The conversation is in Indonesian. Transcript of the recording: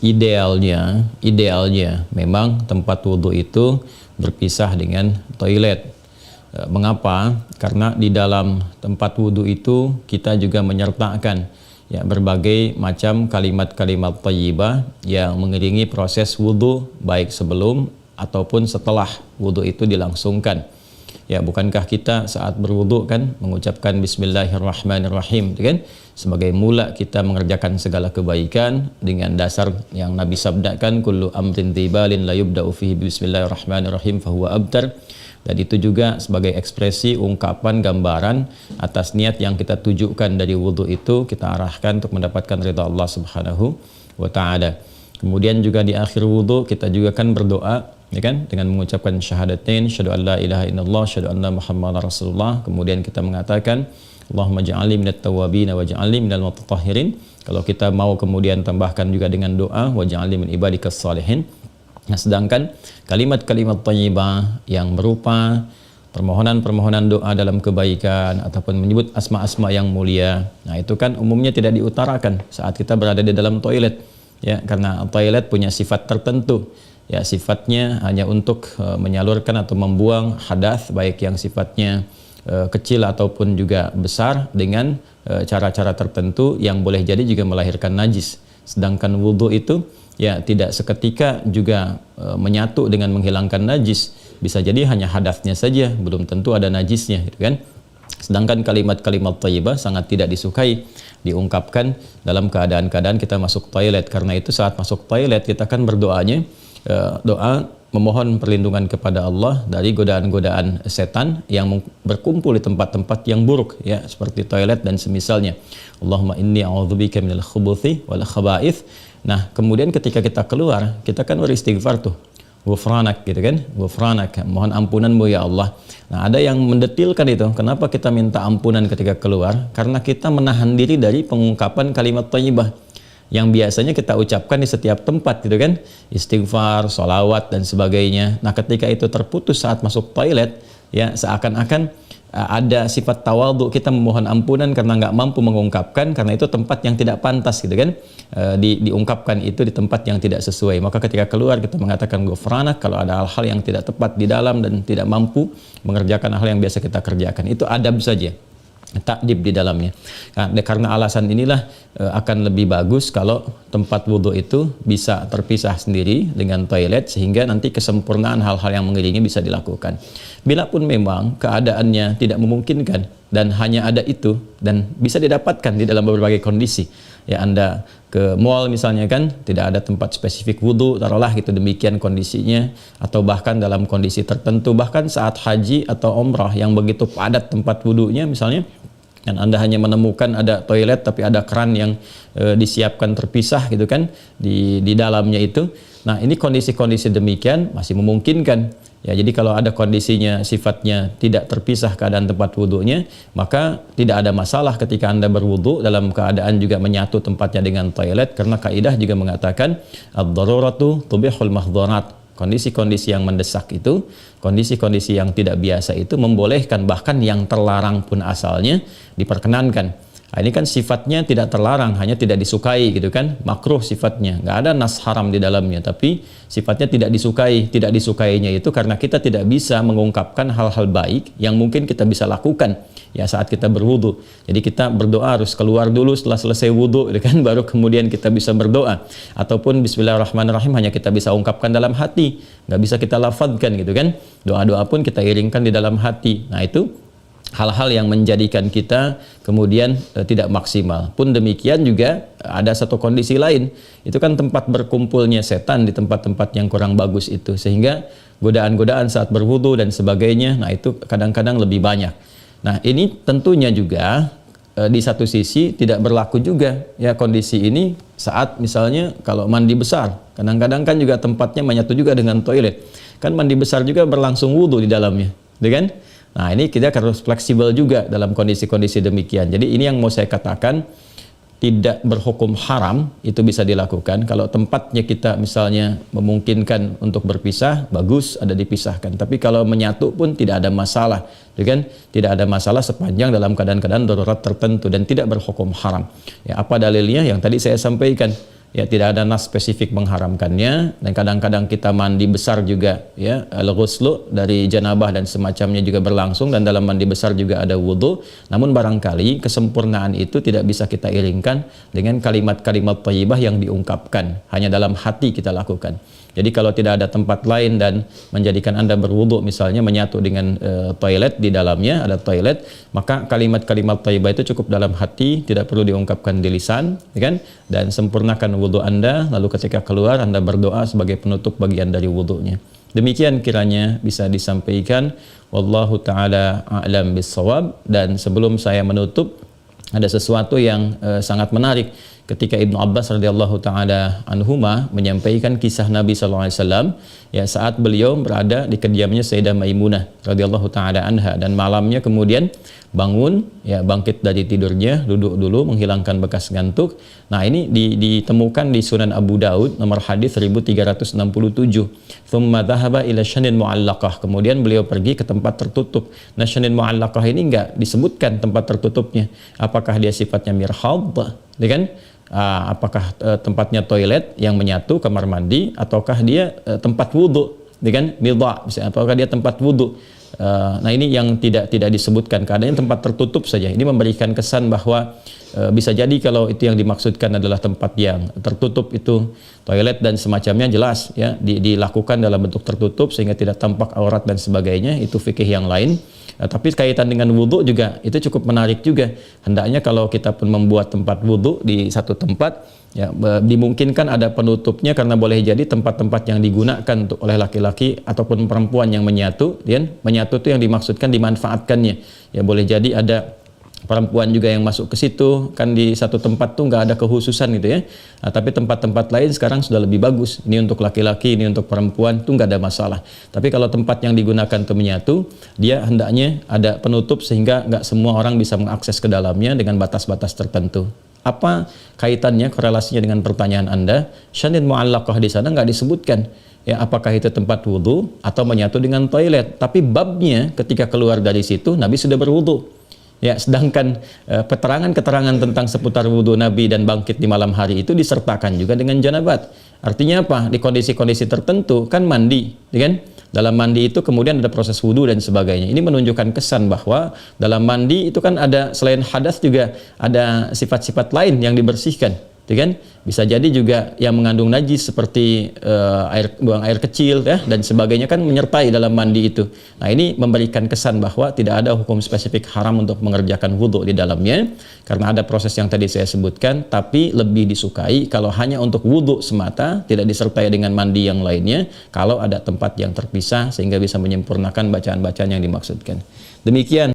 Idealnya memang tempat wudhu itu berpisah dengan toilet. Mengapa? Karena di dalam tempat wudhu itu kita juga menyertakan ya berbagai macam kalimat-kalimat thayyibah yang mengiringi proses wudhu, baik sebelum ataupun setelah wudhu itu dilangsungkan. Ya, bukankah kita saat berwudhu kan mengucapkan Bismillahirrahmanirrahim, kan? Sebagai mula kita mengerjakan segala kebaikan dengan dasar yang Nabi sabdakan, kullu amrin tibalin la yubda'u fihi Bismillahirrahmanirrahim fahuwa abtar. Dan itu juga sebagai ekspresi ungkapan gambaran atas niat yang kita tujukan dari wudhu itu, kita arahkan untuk mendapatkan ridha Allah Subhanahu wa taala. Kemudian juga di akhir wudhu kita juga kan berdoa, ya kan, dengan mengucapkan syahadatain, syahadu an la ilaha illallah, syahadu anna muhammadar rasulullah. Kemudian kita mengatakan Allahumma ja'alni minat tawwabin wa ja'alni minal mutatahhirin. Kalau kita mau kemudian tambahkan juga dengan doa wa ja'alni min ibadikas salihin. Nah, sedangkan kalimat-kalimat thayyibah yang berupa permohonan-permohonan doa dalam kebaikan ataupun menyebut asma-asma yang mulia, nah itu kan umumnya tidak diutarakan saat kita berada di dalam toilet, ya, karena toilet punya sifat tertentu. Ya, sifatnya hanya untuk menyalurkan atau membuang hadas, baik yang sifatnya kecil ataupun juga besar, dengan cara-cara tertentu yang boleh jadi juga melahirkan najis. Sedangkan wudhu itu ya tidak seketika juga menyatu dengan menghilangkan najis. Bisa jadi hanya hadasnya saja, belum tentu ada najisnya, gitu kan. Sedangkan kalimat-kalimat thayyibah sangat tidak disukai diungkapkan dalam keadaan-keadaan kita masuk toilet. Karena itu saat masuk toilet kita kan berdoanya doa memohon perlindungan kepada Allah dari godaan-godaan setan yang berkumpul di tempat-tempat yang buruk, ya, seperti toilet dan semisalnya. Allahumma inni a'udzubika minal khubuthi wal khaba'ith. Nah, kemudian ketika kita keluar, kita kan beristighfar tuh. Ghufranak, gitu kan? Ghufranak, mohon ampunanmu ya Allah. Nah, ada yang mendetilkan itu. Kenapa kita minta ampunan ketika keluar? Karena kita menahan diri dari pengungkapan kalimat thayyibah yang biasanya kita ucapkan di setiap tempat, gitu kan, istighfar, sholawat dan sebagainya. Nah, ketika itu terputus saat masuk toilet, ya, seakan-akan ada sifat tawadhu, kita memohon ampunan karena nggak mampu mengungkapkan, karena itu tempat yang tidak pantas, gitu kan, diungkapkan itu di tempat yang tidak sesuai. Maka ketika keluar kita mengatakan ghufranak kalau ada hal-hal yang tidak tepat di dalam dan tidak mampu mengerjakan hal yang biasa kita kerjakan. Itu adab saja, takdib di dalamnya. Nah, karena alasan inilah akan lebih bagus kalau tempat wudhu itu bisa terpisah sendiri dengan toilet, sehingga nanti kesempurnaan hal-hal yang mengiringi bisa dilakukan. Bila pun memang keadaannya tidak memungkinkan dan hanya ada itu dan bisa didapatkan di dalam berbagai kondisi, ya, Anda ke mall misalnya kan, tidak ada tempat spesifik wudhu, taruhlah gitu, demikian kondisinya, atau bahkan dalam kondisi tertentu, bahkan saat haji atau umrah yang begitu padat tempat wudhunya misalnya, dan Anda hanya menemukan ada toilet tapi ada keran yang disiapkan terpisah, gitu kan, di dalamnya itu. Nah, ini kondisi-kondisi demikian masih memungkinkan. Ya, jadi kalau ada kondisinya sifatnya tidak terpisah keadaan tempat wudhunya, maka tidak ada masalah ketika Anda berwudhu dalam keadaan juga menyatu tempatnya dengan toilet, karena kaidah juga mengatakan ad-daruratu tubihul mahdharat. Kondisi-kondisi yang mendesak itu, kondisi-kondisi yang tidak biasa itu membolehkan, bahkan yang terlarang pun asalnya diperkenankan. Nah, ini kan sifatnya tidak terlarang, hanya tidak disukai, gitu kan, makruh sifatnya, nggak ada nas haram di dalamnya, tapi sifatnya tidak disukai. Tidak disukainya itu karena kita tidak bisa mengungkapkan hal-hal baik yang mungkin kita bisa lakukan, ya, saat kita berwudu. Jadi kita berdoa harus keluar dulu setelah selesai wudu, gitu kan, baru kemudian kita bisa berdoa. Ataupun Bismillahirrahmanirrahim hanya kita bisa ungkapkan dalam hati, nggak bisa kita lafadzkan, gitu kan. Doa-doa pun kita iringkan di dalam hati. Nah, itu hal-hal yang menjadikan kita kemudian tidak maksimal. Pun demikian juga ada satu kondisi lain, itu kan tempat berkumpulnya setan di tempat-tempat yang kurang bagus itu, sehingga godaan-godaan saat berwudu dan sebagainya, nah itu kadang-kadang lebih banyak. Nah, ini tentunya juga di satu sisi tidak berlaku juga, ya, kondisi ini saat misalnya kalau mandi besar, kadang-kadang kan juga tempatnya menyatu juga dengan toilet, kan mandi besar juga berlangsung wudu di dalamnya, kan? Nah, ini kita harus fleksibel juga dalam kondisi-kondisi demikian. Jadi ini yang mau saya katakan, tidak berhukum haram, itu bisa dilakukan. Kalau tempatnya kita misalnya memungkinkan untuk berpisah, bagus, ada dipisahkan. Tapi kalau menyatu pun tidak ada masalah, kan? Tidak ada masalah sepanjang dalam keadaan-keadaan darurat tertentu dan tidak berhukum haram. Ya, apa dalilnya? Yang tadi saya sampaikan. Ya, tidak ada nas spesifik mengharamkannya, dan kadang-kadang kita mandi besar juga, ya, al-ghuslu dari janabah dan semacamnya juga berlangsung, dan dalam mandi besar juga ada wudu. Namun barangkali kesempurnaan itu tidak bisa kita iringkan dengan kalimat-kalimat thayyibah yang diungkapkan, hanya dalam hati kita lakukan. Jadi kalau tidak ada tempat lain dan menjadikan Anda berwudu, misalnya menyatu dengan toilet, di dalamnya ada toilet, maka kalimat-kalimat thayyibah itu cukup dalam hati, tidak perlu diungkapkan di lisan, ya kan? Dan sempurnakan wudu Anda, lalu ketika keluar Anda berdoa sebagai penutup bagian dari wudunya. Demikian kiranya bisa disampaikan. Wallahu taala a'lam bissawab. Dan sebelum saya menutup, ada sesuatu yang sangat menarik ketika Ibnu Abbas radhiyallahu taala anhuma menyampaikan kisah Nabi sallallahu alaihi wasallam, ya, saat beliau berada di kediamannya Sayyidah Maimunah radhiyallahu taala anha, dan malamnya kemudian bangun, ya, bangkit dari tidurnya, duduk dulu menghilangkan bekas ngantuk. Nah, ini ditemukan di Sunan Abu Daud nomor hadis 1367. Tsumma dhahaba ila syanin mu'allaqah. Kemudian beliau pergi ke tempat tertutup. Nah, syanin mu'allaqah ini enggak disebutkan tempat tertutupnya. Apakah dia sifatnya mirhad, ya kan? Apakah tempatnya toilet yang menyatu, kamar mandi, ataukah dia tempat wudhu, ya kan? Midha, misalnya, apakah dia tempat wudhu? Nah, ini yang tidak disebutkan, keadaannya tempat tertutup saja. Ini memberikan kesan bahwa bisa jadi kalau itu yang dimaksudkan adalah tempat yang tertutup, itu toilet dan semacamnya, jelas, ya, dilakukan dalam bentuk tertutup sehingga tidak tampak aurat dan sebagainya, itu fikih yang lain. Tapi kaitan dengan wudhu juga itu cukup menarik juga. Hendaknya kalau kita pun membuat tempat wudhu di satu tempat, ya, dimungkinkan ada penutupnya, karena boleh jadi tempat-tempat yang digunakan untuk oleh laki-laki ataupun perempuan yang menyatu, ya, menyatu itu yang dimaksudkan dimanfaatkannya. Ya, boleh jadi ada perempuan juga yang masuk ke situ, kan di satu tempat tuh nggak ada kehususan gitu, ya. Nah, tapi tempat-tempat lain sekarang sudah lebih bagus. Ini untuk laki-laki, ini untuk perempuan, tuh nggak ada masalah. Tapi kalau tempat yang digunakan untuk menyatu, dia hendaknya ada penutup sehingga nggak semua orang bisa mengakses ke dalamnya dengan batas-batas tertentu. Apa kaitannya, korelasinya dengan pertanyaan Anda? Syanin mu'allaqah di sana nggak disebutkan, ya, apakah itu tempat wudhu atau menyatu dengan toilet. Tapi babnya ketika keluar dari situ Nabi sudah berwudhu. Ya, sedangkan keterangan tentang seputar wudhu Nabi dan bangkit di malam hari itu disertakan juga dengan janabat. Artinya apa? Di kondisi-kondisi tertentu kan mandi, ya kan? Dalam mandi itu kemudian ada proses wudhu dan sebagainya. Ini menunjukkan kesan bahwa dalam mandi itu kan ada, selain hadas juga ada sifat-sifat lain yang dibersihkan, ya kan? Bisa jadi juga yang mengandung najis seperti buang air kecil, ya, dan sebagainya kan menyertai dalam mandi itu. Nah, ini memberikan kesan bahwa tidak ada hukum spesifik haram untuk mengerjakan wudhu di dalamnya, karena ada proses yang tadi saya sebutkan. Tapi lebih disukai kalau hanya untuk wudhu semata, tidak disertai dengan mandi yang lainnya, kalau ada tempat yang terpisah sehingga bisa menyempurnakan bacaan-bacaan yang dimaksudkan. Demikian.